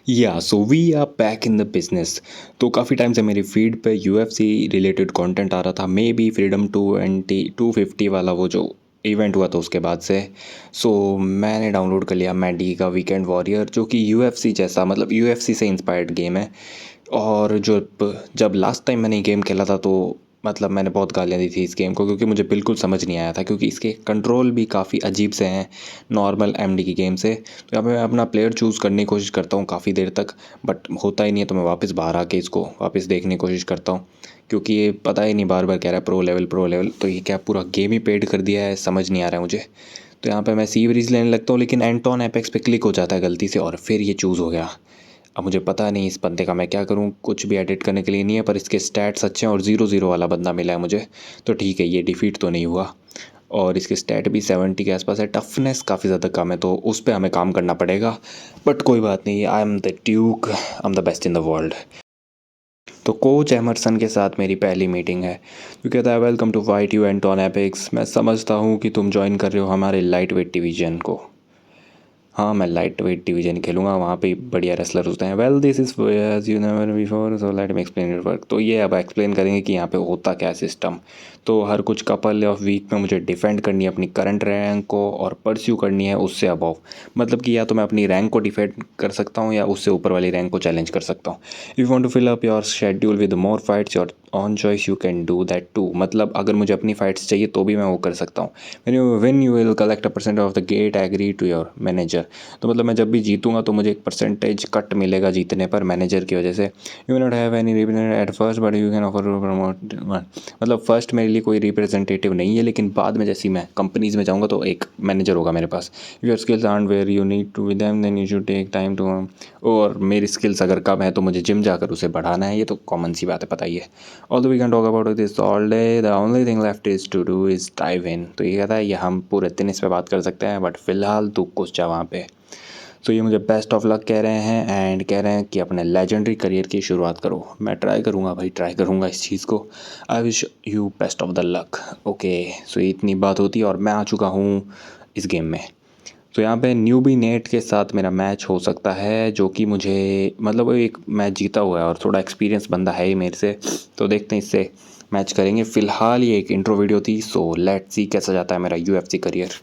या so we are back in the business. तो काफ़ी टाइम से मेरी फीड पे यूएफसी रिलेटेड कंटेंट आ रहा था, मे बी फ्रीडम 250 वाला वो जो इवेंट हुआ था उसके बाद से। सो मैंने डाउनलोड कर लिया मैडी का वीकेंड वॉरियर, जो कि यूएफसी जैसा मतलब यूएफसी से इंस्पायर्ड गेम है। और जो जब लास्ट टाइम मैंने गेम खेला था तो मतलब मैंने बहुत गालियाँ दी थी इस गेम को, क्योंकि मुझे बिल्कुल समझ नहीं आया था, क्योंकि इसके कंट्रोल भी काफ़ी अजीब से हैं नॉर्मल एमडी की गेम से। तो यहाँ पे मैं अपना प्लेयर चूज़ करने की कोशिश करता हूँ काफ़ी देर तक, बट होता ही नहीं है। तो मैं वापस बाहर आके इसको वापस देखने की कोशिश करता हूँ, क्योंकि ये पता ही नहीं बार बार कह रहा है प्रो लेवल प्रो लेवल। तो ये क्या पूरा गेम ही पेड कर दिया है, समझ नहीं आ रहा है मुझे। तो यहाँ पे मैं सीवरीज लेने लगता हूँ, लेकिन एंटोन एपेक्स पे क्लिक हो जाता है गलती से और फिर ये चूज़ हो गया। अब मुझे पता नहीं इस बंदे का मैं क्या करूं, कुछ भी एडिट करने के लिए नहीं है, पर इसके स्टैट्स अच्छे हैं और 0-0 वाला बंदा मिला है मुझे। तो ठीक है, ये डिफीट तो नहीं हुआ। और इसके स्टैट भी 70 के आसपास है, टफनेस काफ़ी ज़्यादा कम है, तो उस पर हमें काम करना पड़ेगा। बट कोई बात नहीं, I am the duke, I am the best in the world. तो कोच एमरसन के साथ मेरी पहली मीटिंग है। तो कहता है welcome to fight you Anton Epix, मैं समझता हूँ कि तुम ज्वाइन कर रहे हो हमारे लाइट वेट डिवीजन को। हाँ, मैं लाइट वेट डिवीजन खेलूँगा, वहाँ पे बढ़िया रेसलर होते हैं। Well this is as you never before so let me explain it work. तो ये अब एक्सप्लेन करेंगे कि यहाँ पे होता क्या है सिस्टम। तो हर कुछ कपल ऑफ वीक में मुझे डिफेंड करनी है अपनी करंट रैंक को और परस्यू करनी है उससे अबव। मतलब कि या तो मैं अपनी रैंक को डिफेंड कर सकता हूँ या उससे ऊपर वाली रैंक को चैलेंज कर सकता हूँ। If you want to fill up your schedule with more fights your own choice you can do that too. मतलब अगर मुझे अपनी फाइट्स चाहिए तो भी मैं वो कर सकता हूँ। When you will collect a percent of the gate agree to your manager. तो मतलब मैं जब भी जीतूंगा तो मुझे एक परसेंटेज कट मिलेगा जीतने पर मैनेजर की वजह से। You not have any representative at first but you can offer promote. मतलब फर्स्ट मेरे लिए कोई रिप्रेजेंटेटिव नहीं है, लेकिन बाद में जैसे ही मैं कंपनीज में जाऊँगा तो एक मैनेजर होगा मेरे पास। Your skills are where you need to with them then you should take time to. और मेरी स्किल्स अगर कम है तो मुझे जिम जाकर उसे बढ़ाना है, ये तो कॉमन सी बात है, पता ही है। Although we can talk about this all day, the only thing left is to do is dive in. तो ये कहता है ये हम पूरे दिन इस पर बात कर सकते हैं, बट फिलहाल तू कुछ जा वहाँ पे। तो ये मुझे बेस्ट ऑफ लक कह रहे हैं एंड कह रहे हैं कि अपने लेजेंडरी करियर की शुरुआत करो। मैं ट्राई करूँगा भाई, ट्राई करूँगा इस चीज़ को। I wish you best of the luck. Okay, so इतनी बात होती है और मैं आ चुका हूँ इस गेम में। तो यहाँ पे न्यूबी नेट के साथ मेरा मैच हो सकता है, जो कि मुझे मतलब वो एक मैच जीता हुआ है और थोड़ा एक्सपीरियंस बंदा है ही मेरे से। तो देखते हैं इससे मैच करेंगे। फ़िलहाल ये एक इंट्रो वीडियो थी, सो लेट्स सी कैसा जाता है मेरा यूएफसी करियर।